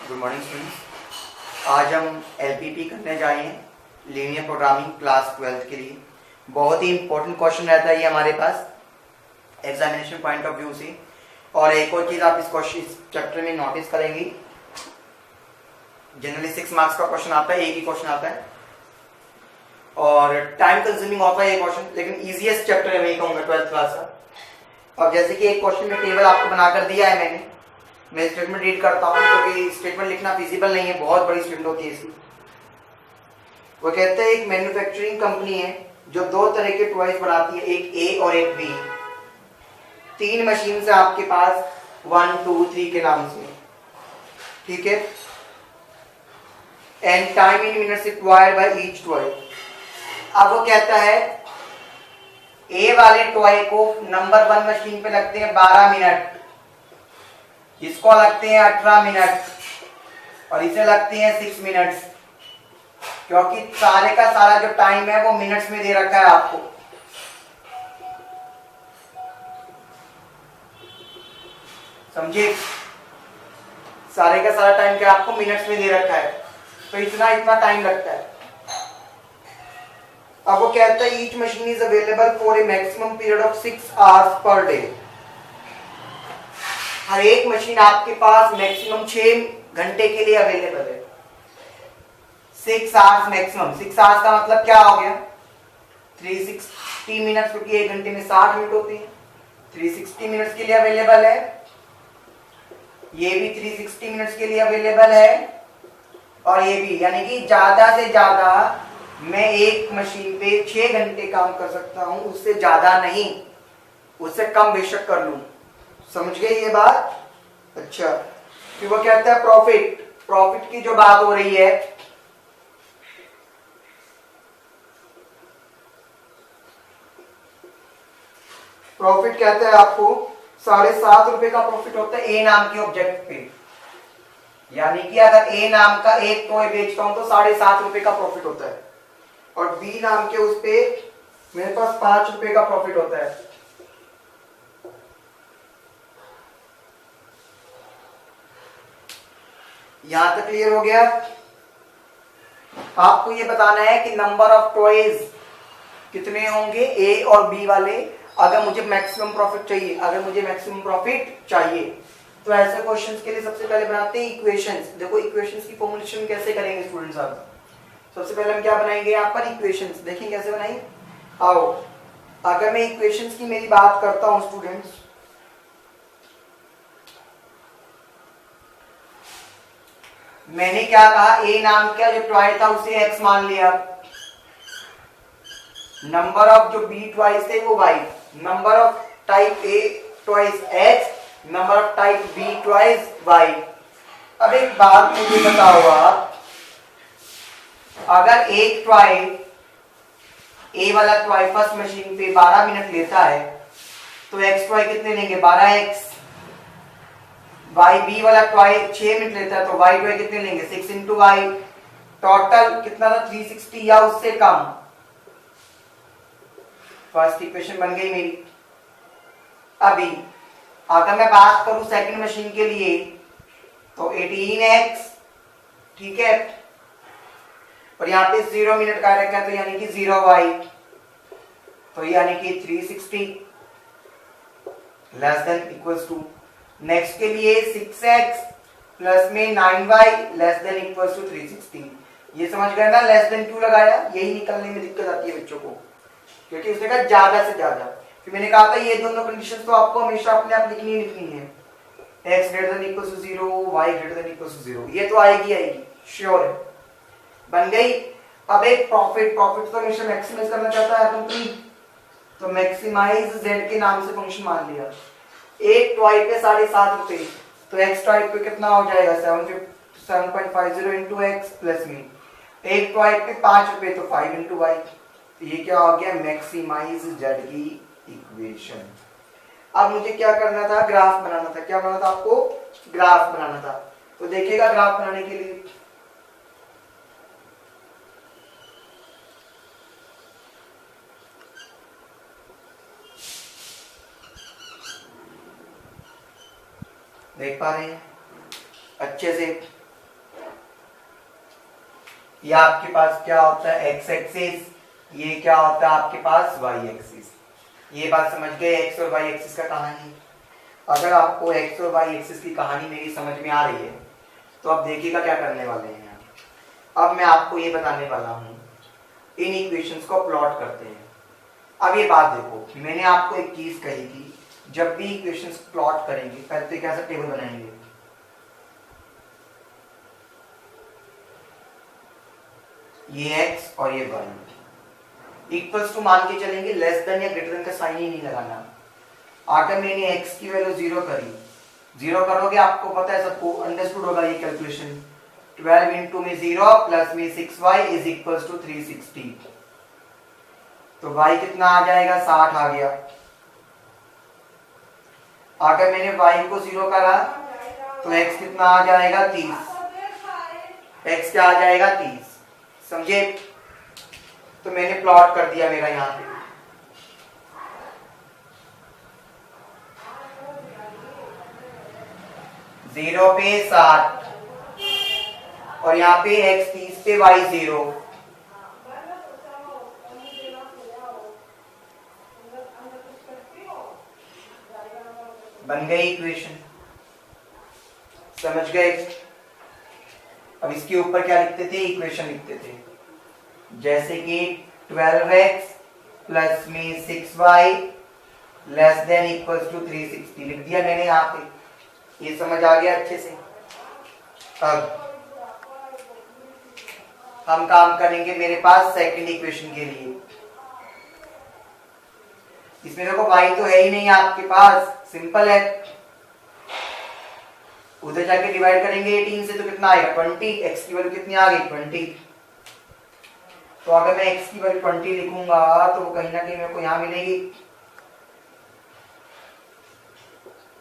Good morning students. आज हम LPP करने जा रहे हैं लीनियर प्रोग्रामिंग क्लास 12 के लिए। बहुत ही इंपॉर्टेंट क्वेश्चन रहता है ये हमारे पास एग्जामिनेशन पॉइंट ऑफ व्यू से। और एक और चीज आप इस चैप्टर में नोटिस करेंगे, जनरली 6 मार्क्स का क्वेश्चन आता है, एक ही क्वेश्चन आता है और टाइम कंज्यूमिंग होता है ये क्वेश्चन, लेकिन इजीएस्ट चैप्टर है, मैं कहूँगा 12th क्लास का। अब जैसे कि एक क्वेश्चन में टेबल आपको बनाकर दिया है, मैं स्टेटमेंट रीड करता हूँ क्योंकि स्टेटमेंट लिखना फिजिबल नहीं है, बहुत बड़ी स्टेटमेंट होती है इसकी। वो कहते हैं एक मैन्युफैक्चरिंग कंपनी है जो दो तरह के टॉयज बनाती है, एक ए और एक बी। 3 मशीन से आपके पास 1, 2, 3 के नाम से, ठीक है। And time in minutes required by each toy. अब वो कहता है ए वाले टॉय को नंबर 1 मशीन पे लगते हैं 12 मिनट, इसको लगते हैं 18 मिनट और इसे लगते हैं 6 मिनट्स, क्योंकि सारे का सारा जो टाइम है वो मिनट्स में दे रखा है आपको। समझे, सारे का सारा टाइम क्या आपको मिनट्स में दे रखा है, तो इतना इतना टाइम लगता है। अब वो कहता है each machine is available for a maximum period of 6 hours per day. हर एक मशीन आपके पास मैक्सिमम 6 घंटे के लिए अवेलेबल है। 6 आवर्स मैक्सिमम, 6 आवर्स का मतलब क्या हो गया 360 मिनट्स, क्योंकि 1 घंटे में 60 मिनट होती है। 360 मिनट्स के लिए अवेलेबल है, ये भी 360 मिनट्स के लिए अवेलेबल है और ये भी, यानी कि ज्यादा से ज्यादा मैं एक मशीन पे 6 घंटे काम कर सकता हूं, उससे ज्यादा नहीं, उससे कम बेशक कर लूं। समझ गए ये बात? अच्छा, फिर वो कहता है प्रॉफिट की जो बात हो रही है, प्रॉफिट कहता है आपको 7.5 रुपए का प्रॉफिट होता है ए नाम के ऑब्जेक्ट पे। यानी कि अगर ए नाम का एक टॉय बेचता हूं तो 7.5 रुपए का प्रॉफिट होता है और बी नाम के उस पे मेरे पास 5 रुपए का प्रॉफिट होता है। यहां तक क्लियर हो गया? आपको ये बताना है कि नंबर ऑफ टॉयज कितने होंगे ए और बी वाले, अगर मुझे मैक्सिमम प्रॉफिट चाहिए। तो ऐसे क्वेश्चंस के लिए सबसे पहले बनाते हैं इक्वेशंस। देखो इक्वेशंस की फॉर्मुलेशन कैसे करेंगे स्टूडेंट्स आप। सबसे पहले हम क्या बनाएंगे यहाँ पर इक्वेशंस, देखें कैसे बनाएंगे। आओ, अगर मैं इक्वेशंस की मेरी बात करता हूं स्टूडेंट्स, मैंने क्या कहा, ए नाम का जो टॉय था उसे x मान लिया, नंबर ऑफ जो बी टॉयज थे वो y, number of type A toys x, number of type B toys y। अब एक बात मुझे बताओ आप, अगर एक टॉय ए वाला टॉय फर्स्ट मशीन पे 12 मिनट लेता है तो x टॉय कितने लेंगे 12x, वाई बी वाला टॉय 6 मिनट लेता है तो वाई टॉय कितने लेंगे 6 इंटू वाई। टोटल कितना था 360 या उससे कम। फर्स्ट इक्वेशन बन गई मेरी। अभी अगर मैं बात करूं सेकंड मशीन के लिए तो 18x, ठीक है, और यहाँ पे 0 मिनट का रखा है तो यानी कि 0y, तो यानी कि 360 less than equals to. Next के लिए 6x प्लस में 9y less than equals to 360। ये समझ गए ना, लेस देन क्यों लगाया, यही निकलने में दिक्कत आती है बच्चों को, क्योंकि उसने कहा ज्यादा से ज्यादा। फिर मैंने कहा था ये दोनों कंडीशंस तो आपको हमेशा अपने आप लिखनी है, x greater than equals to 0, y greater than equals to 0, ये तो आएगी श्योर है, बन गई। अब एक प्रॉफिट तो हमेशा मैक्सिमाइज करना चाहता है कंपनी, तो मैक्सिमाइज z के नाम से फंक्शन मान लिया। एक टॉय पे 7.5 रुपए, तो x टॉय पे कितना हो जाएगा 7.50 इंटू एक्स प्लस में, एक टॉय पे 5 रुपए तो 5 इंटू वाई। ये क्या हो गया मैक्सिमाइज z की इक्वेशन। अब मुझे क्या करना था, ग्राफ बनाना था। क्या बनाना था आपको, ग्राफ बनाना था। तो देखिएगा ग्राफ बनाने के लिए देख पा रहे हैं अच्छे से, ये आपके पास क्या होता है एक्स एक्सिस, ये क्या होता है आपके पास वाई एक्सिस। ये बात समझ गए एक्स और वाई एक्सिस का कहानी। अगर आपको एक्स और वाई एक्सिस की कहानी मेरी समझ में आ रही है तो अब देखिएगा क्या करने वाले हैं। अब मैं आपको ये बताने वाला हूं, इन इक्वेशंस को प्लॉट करते हैं। अब ये बात देखो, मैंने आपको एक चीज कही थी, जब भी इक्वेशंस प्लॉट करेंगे पहले तो कैसा टेबल बनाएंगे, ये x और ये y इक्वल्स टू मान के चलेंगे, लेस देन या ग्रेटर देन का साइन ही नहीं लगाना। अगर मैंने x की वैल्यू 0 करी, 0 करोगे आपको पता है सबको अंडरस्टूड होगा ये कैलकुलेशन, 12 इंटू में 0 प्लस में 6y इज इक्वल्स टू 360। तो y कितना आ जाएगा 60 आ गया। अगर मैंने y को 0 करा तो x कितना आ जाएगा 30, x क्या आ जाएगा 30, समझे। तो मैंने प्लॉट कर दिया मेरा यहां पे, जीरो पे 60 और यहाँ पे x 30 पे y 0। बन गई इक्वेशन, समझ गए। अब इसके ऊपर क्या लिखते थे, इक्वेशन लिखते थे, जैसे कि 12x प्लस में 6y less than equals to 360 लिख दिया मैंने यहाँ पे। ये समझ आ गया अच्छे से। अब हम काम करेंगे मेरे पास सेकंड इक्वेशन के लिए। इसमें देखो y तो है ही नहीं आपके पास, सिंपल है, उधर जाके डिवाइड करेंगे 18 से तो कितना आएगा 20, x की वैल्यू कितनी आ गई 20। तो अगर मैं x की वैल्यू 20 लिखूंगा तो वो कहीं ना कहीं मेरे को यहां मिलेगी,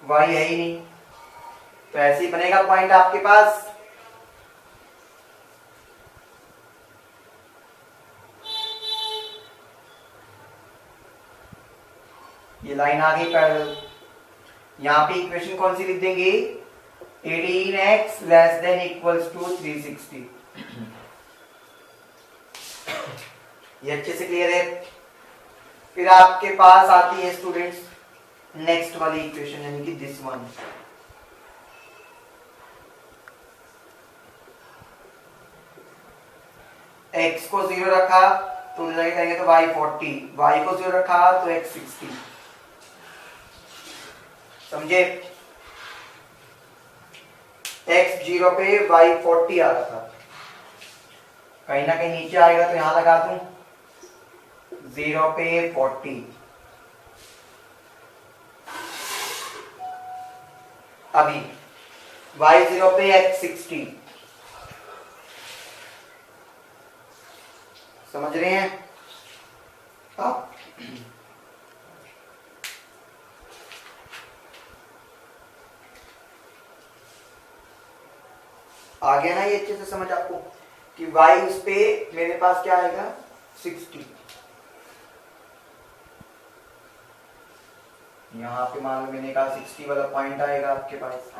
y है ही नहीं, तो ऐसे ही बनेगा पॉइंट आपके पास। ये लाइन आ गई पैरेलल। यहां पे इक्वेशन कौन सी लिख देंगे, 18x less than equals to 360। ये अच्छे से क्लियर है। फिर आपके पास आती है स्टूडेंट्स नेक्स्ट वाली इक्वेशन, यानी कि दिस वन। x को 0 रखा तो करेंगे तो y 40, y को 0 रखा तो x 60, समझे। x 0 पे y 40 आ रहा था, कहीं ना कहीं नीचे आएगा तो यहां लगा दूं 0 पे 40। अभी y 0 पे x 60, समझ रहे हैं आप। आ गया ना ये अच्छे से समझ आपको कि y उस पे मेरे पास क्या आएगा 60। यहां पे मान लो मैंने कहा 60 वाला पॉइंट आएगा आपके पास।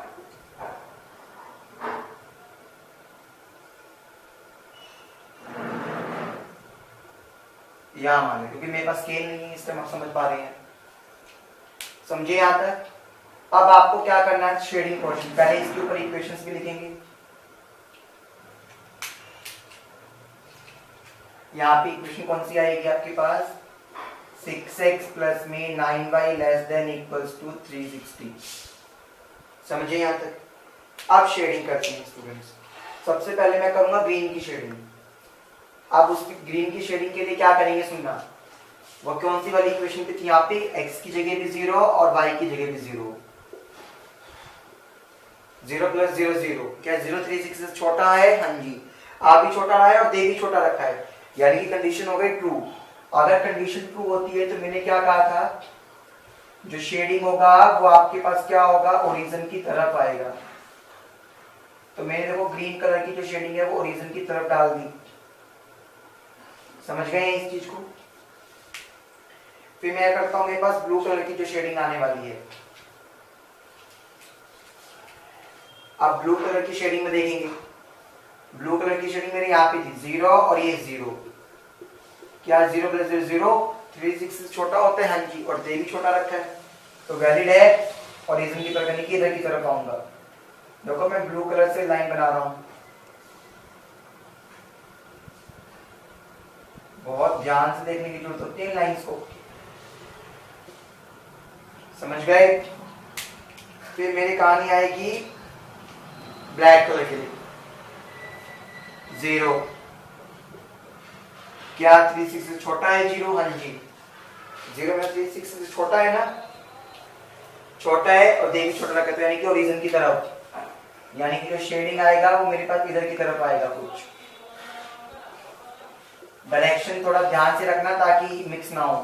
यहां मान लो, क्योंकि मेरे पास स्केल नहीं है इसलिए आप समझ पा रहे हैं, समझे यहां तक। अब आपको क्या करना है, शेडिंग पोर्शन, पहले इसके ऊपर इक्वेशंस भी लिखेंगे। यहाँ पे इक्वेशन कौन सी आएगी आपके पास, 6x प्लस में 9y less than equals to 360, समझे यहाँ तक। अब शेडिंग करते हैं स्टूडेंट्स। सबसे पहले मैं करूंगा ग्रीन की शेडिंग। अब उस ग्रीन की शेडिंग के लिए क्या करेंगे सुनना, वो कौन सी वाली इक्वेशन पे थी, यहाँ पे x की जगह भी 0 और y की जगह भी 0, 0 प्लस 0 0, क्या 0 360 से छोटा है, हाँ जी, आ भी छोटा रहा है और दे भी छोटा रखा है, यानी कि कंडीशन हो गई ट्रू। अगर कंडीशन ट्रू होती है तो मैंने क्या कहा था, जो शेडिंग होगा वो आपके पास क्या होगा, ओरिजिन की तरफ आएगा। तो मैंने देखो ग्रीन कलर की जो शेडिंग है वो ओरिजिन की तरफ डाल दी, समझ गए इस चीज को। फिर मैं करता हूं, मेरे पास ब्लू कलर की जो शेडिंग आने वाली है। अब ब्लू कलर की शेडिंग में देखेंगे, ब्लू कलर की शेडिंग मेरी यहाँ पे थी 0 और ये 0, क्या 0 प्लस 0 0, 360 से छोटा होता है, हाँ जी, और दे भी छोटा रखा है, तो वैलिड है। और रीजन की तरफ यानी कि इधर की तरफ आऊंगा। देखो मैं ब्लू कलर से लाइन बना रहा हूं, बहुत ध्यान से देखने की जरूरत होती है लाइंस को, समझ गए। फिर मेरी कहानी आएगी ब्लैक कलर के लिए 0, क्या 360 से छोटा है 0, हाँ जी, 0 में 360 से छोटा है ना, छोटा है और दे भी छोटा रखा है, यानी कि ओरिजिन की तरफ, यानी कि जो शेडिंग आएगा वो मेरे पास इधर की तरफ आएगा कुछ। डायरेक्शन थोड़ा ध्यान से रखना ताकि मिक्स ना हो,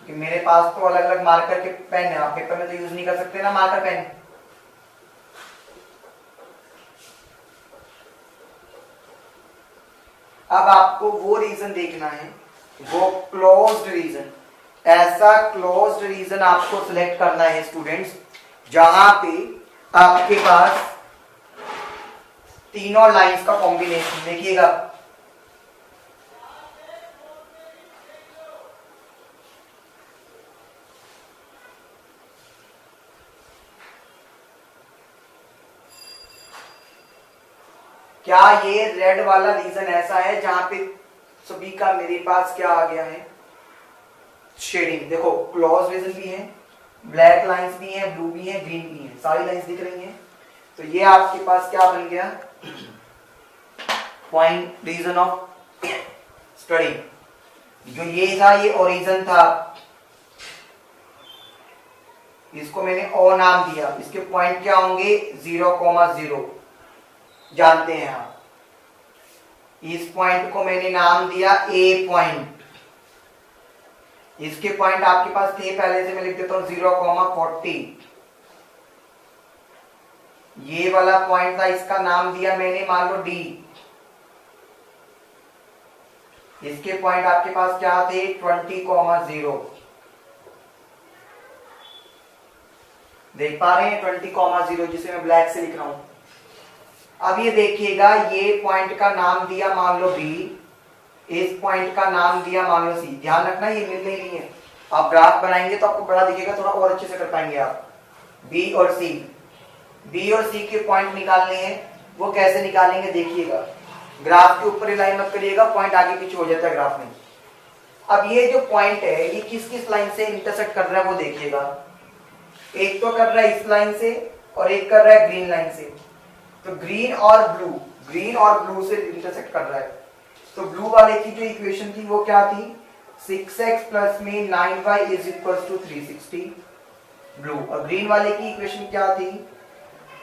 क्योंकि मेरे पास तो अलग अलग मार्कर के पेन है, आप पेपर में तो यूज नहीं कर सकते ना मार्कर पेन। अब आपको वो रीजन देखना है, वो क्लोज्ड रीजन, ऐसा क्लोज्ड रीजन आपको सिलेक्ट करना है स्टूडेंट्स, जहां पे आपके पास तीनों लाइंस का कॉम्बिनेशन, देखिएगा क्या ये रेड वाला रीजन ऐसा है जहां पे सभी का मेरे पास क्या आ गया है, शेडिंग। देखो क्लोज रीजन भी है, ब्लैक लाइंस भी है, ब्लू भी है, ग्रीन भी है, सारी लाइंस दिख रही हैं, तो ये आपके पास क्या बन गया, पॉइंट रीजन ऑफ स्टडी। जो ये था ये ओरिजिन था, इसको मैंने ओ नाम दिया, इसके पॉइंट क्या होंगे 0,0, जानते हैं आप। इस पॉइंट को मैंने नाम दिया ए पॉइंट, इसके पॉइंट आपके पास थे पहले से, मैं लिख देता हूं 0,40। ये वाला पॉइंट था, इसका नाम दिया मैंने मान लो डी, इसके पॉइंट आपके पास क्या थे 20,0, देख पा रहे हैं 20,0 जिसे मैं ब्लैक से लिख रहा हूं। अब ये देखिएगा, ये पॉइंट का नाम दिया मान लो बी, इस पॉइंट का नाम दिया मान लो सी, ध्यान रखना ये मिल नहीं रही है, आप ग्राफ बनाएंगे तो आपको बड़ा दिखेगा, थोड़ा और अच्छे से कर पाएंगे आप। बी और सी, बी और सी के पॉइंट निकालने हैं, वो कैसे निकालेंगे देखिएगा, ग्राफ के ऊपर ही लाइन मत करिएगा, पॉइंट आगे पीछे हो जाता है ग्राफ में। अब ये जो पॉइंट है ये किस किस लाइन से इंटरसेक्ट कर रहा है वो देखिएगा, एक तो कर रहा है इस लाइन से और एक कर रहा है ग्रीन लाइन से, तो ग्रीन और ब्लू से इंटरसेक्ट कर रहा है। तो ब्लू वाले की जो इक्वेशन थी वो क्या थी, 6x प्लस में 9y is equal to 360 blue, और ग्रीन वाले की इक्वेशन क्या थी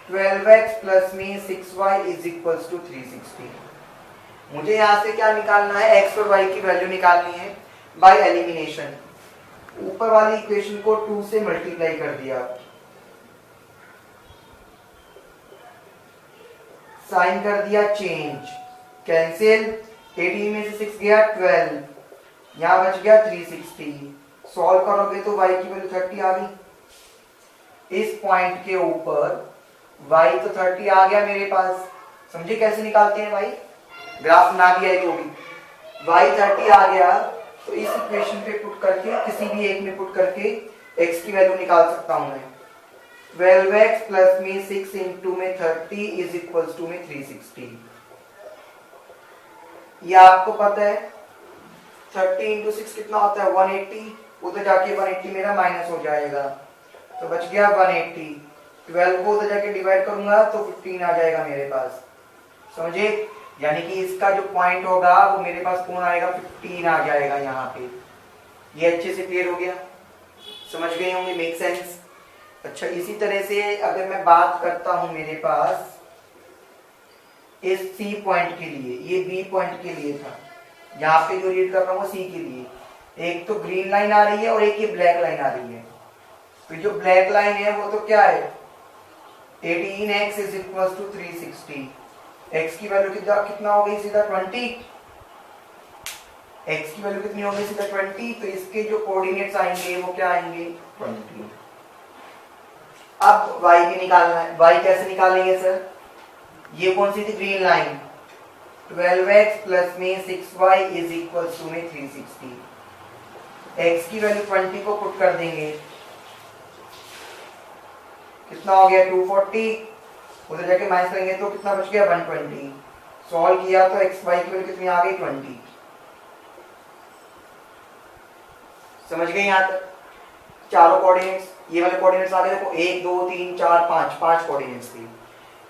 12x प्लस में 6y इज इक्वल टू 360। मुझे यहां से क्या निकालना है, x और y की वैल्यू निकालनी है बाय एलिमिनेशन। ऊपर वाली इक्वेशन को 2 से मल्टीप्लाई कर दिया, साइन कर दिया चेंज, कैंसिल, 18 में से 6 गया 12, यहां बच गया 360। सॉल्व करोगे तो y की वैल्यू 30 आ गई, इस पॉइंट के ऊपर y तो 30 आ गया मेरे पास। समझे कैसे निकालते हैं y, ग्राफ ना भी आए तो भी y 30 आ गया, तो इस इक्वेशन पे पुट करके किसी भी एक में पुट करके x की वैल्यू निकाल सकता हूं मैं। 12x प्लस में 6 इंटू में 30 इज इक्वल टू में 360। ये आपको पता है 30 इंटू 6 कितना होता है 180, उधर जाके 180 मेरा माइनस हो जाएगा, तो बच गया 180। 12 को उधर जाके डिवाइड करूंगा तो 15 आ जाएगा मेरे पास, समझे, यानी कि इसका जो पॉइंट होगा वो मेरे पास कौन आएगा 15 आ जाएगा यहाँ पे। ये अच्छे से क्लियर हो गया, समझ गए होंगे, मेक सेंस। अच्छा, इसी तरह से अगर मैं बात करता हूं मेरे पास इस सी पॉइंट के लिए, ये बी पॉइंट के लिए था, यहाँ पे जो रीड कर रहा हूँ सी के लिए, एक तो ग्रीन लाइन आ रही है और एक ये ब्लैक लाइन आ रही है। तो जो ब्लैक लाइन है वो तो क्या है 18x is equal to 360, x की वैल्यू कितना हो गई सीधा 20, x की वैल्यू कितनी होगी सीधा 20, तो इसके जो कोऑर्डिनेट्स आएंगे वो क्या आएंगे 20। अब y भी निकालना है, y कैसे निकालेंगे सर, ये कौन सी थी ग्रीन लाइन, 12x प्लस में 6y इज इक्वल टू में 360। x की वैल्यू 20 को पुट कर देंगे, कितना हो गया 240, उधर जाके माइनस करेंगे तो कितना बच गया 120। सॉल्व किया तो x y की वैल्यू कितनी आ गई 20। समझ गए यहाँ तक? चारों कोऑर्डिनेट्स, ये वाले कोऑर्डिनेट्स आ गए, देखो 1 2 3 4 5, 5 कोऑर्डिनेट्स थे।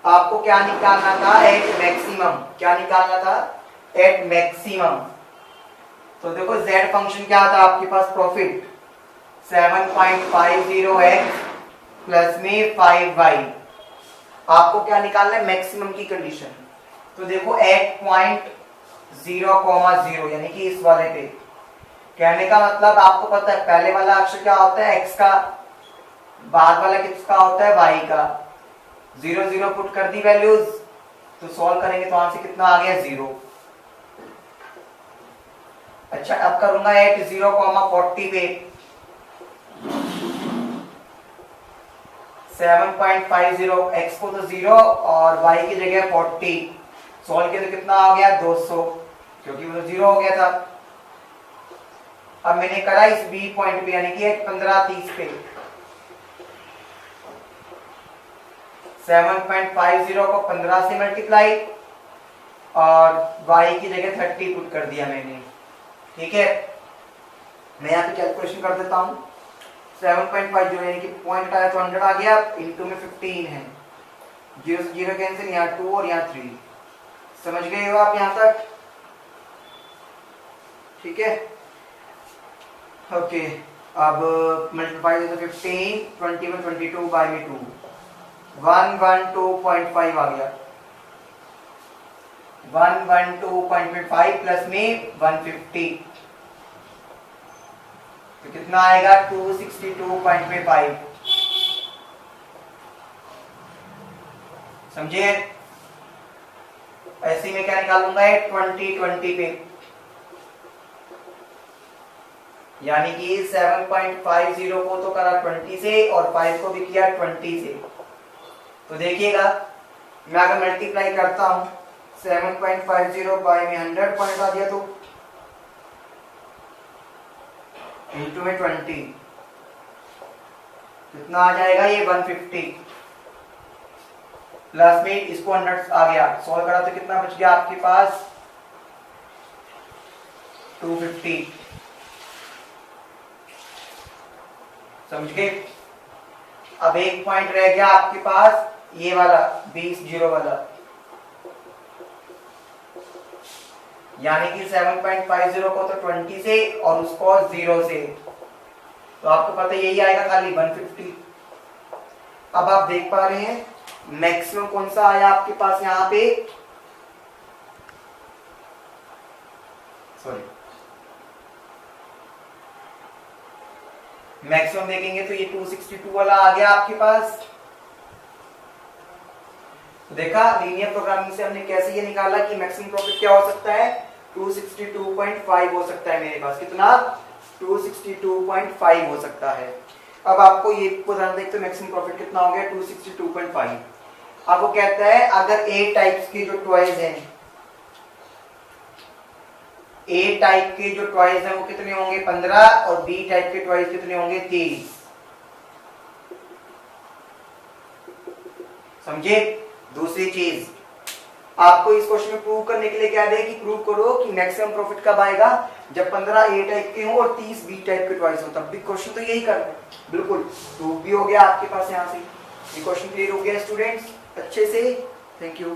आपको क्या निकालना था? At maximum. क्या निकालना था? At maximum. तो देखो z फंक्शन क्या था आपके पास? प्रॉफिट 7.50x प्लस में 5y। आपको क्या निकालना है? मैक्सिमम की कंडीशन। तो देखो एट पॉइंट 0,0 यानी कि इस वाले पे, कहने का मतलब आपको पता है पहले वाला अक्षर क्या होता है? x का, बाद वाला किसका होता है? y का। 0 0 पुट कर दी वैल्यूज, तो सॉल्व करेंगे तो आंसर कितना आ गया 0। अच्छा अब करूंगा एट 0,40 पे 7.50, x को तो 0 और y की जगह 40, सॉल्व किया तो कितना आ गया 200, क्योंकि वो तो 0 हो गया था। अब मैंने करा इस बी पॉइंट पे यानी कि 1530 पे 7.50 को 15 से मल्टीप्लाई और y की जगह 30 पुट कर दिया मैंने। ठीक है, मैं यहाँ पे कैलकुलेशन कर देता हूँ। 7.50 यानी कि पॉइंट आया तो 100 आ गया, इनटू में 15 है, 0 से 0 कैंसिल, यहाँ 2 और यहाँ 3। समझ गए हो आप यहाँ तक? ठीक है, ओके। अब मल्टीप्लाई तो 15, 20 में 22 बाय में 2, 112.5 आ गया। 112.5 प्लस में 150, तो कितना आएगा 262.5। समझे? ऐसे में क्या निकालूंगा? 20 पे, यानी कि 7.50 को तो करा 20 से और 5 को भी किया 20 से। तो देखिएगा मैं अगर मल्टीप्लाई करता हूं 7.50 बाय में 100 पॉइंट आ दिया तो इनटू में 20, कितना आ जाएगा ये 150, प्लस में इसको 100 आ गया, सॉल्व करा तो कितना बच गया आपके पास 250। समझ गए? अब एक पॉइंट रह गया आपके पास ये वाला 20 वाला, यानी कि 7.50 को तो 20 से और उसको 0 से, तो आपको पता यही आएगा खाली 150। अब आप देख पा रहे हैं मैक्सिमम कौन सा आया आपके पास यहाँ पे? सॉरी, मैक्सिमम देखेंगे तो ये 262 वाला आ गया आपके पास। देखा लीनियर प्रोग्रामिंग से हमने कैसे ये निकाला कि मैक्सिमम प्रॉफिट क्या हो सकता है? 262.5 हो सकता है मेरे पास। कितना? 262.5 हो सकता है। अब आपको ये ध्यान देखते मैक्सिमम प्रॉफिट कितना हो गया 262.5। अब वो कहता है अगर ए टाइप्स के जो टॉयज हैं, ए टाइप के जो टॉयज हैं वो कितने होंगे 15 और बी टाइप के टॉयज कितने होंगे 23। समझे? दूसरी चीज आपको इस क्वेश्चन में प्रूव करने के लिए क्या दे कि प्रूव करो कि मैक्सिमम प्रॉफिट कब आएगा जब 15 ए टाइप के हो और 30 बी टाइप के टॉयज हो। तब भी क्वेश्चन तो यही करना है। बिल्कुल प्रूव भी हो गया आपके पास। यहाँ से ये क्वेश्चन क्लियर हो गया स्टूडेंट्स अच्छे से? Thank you.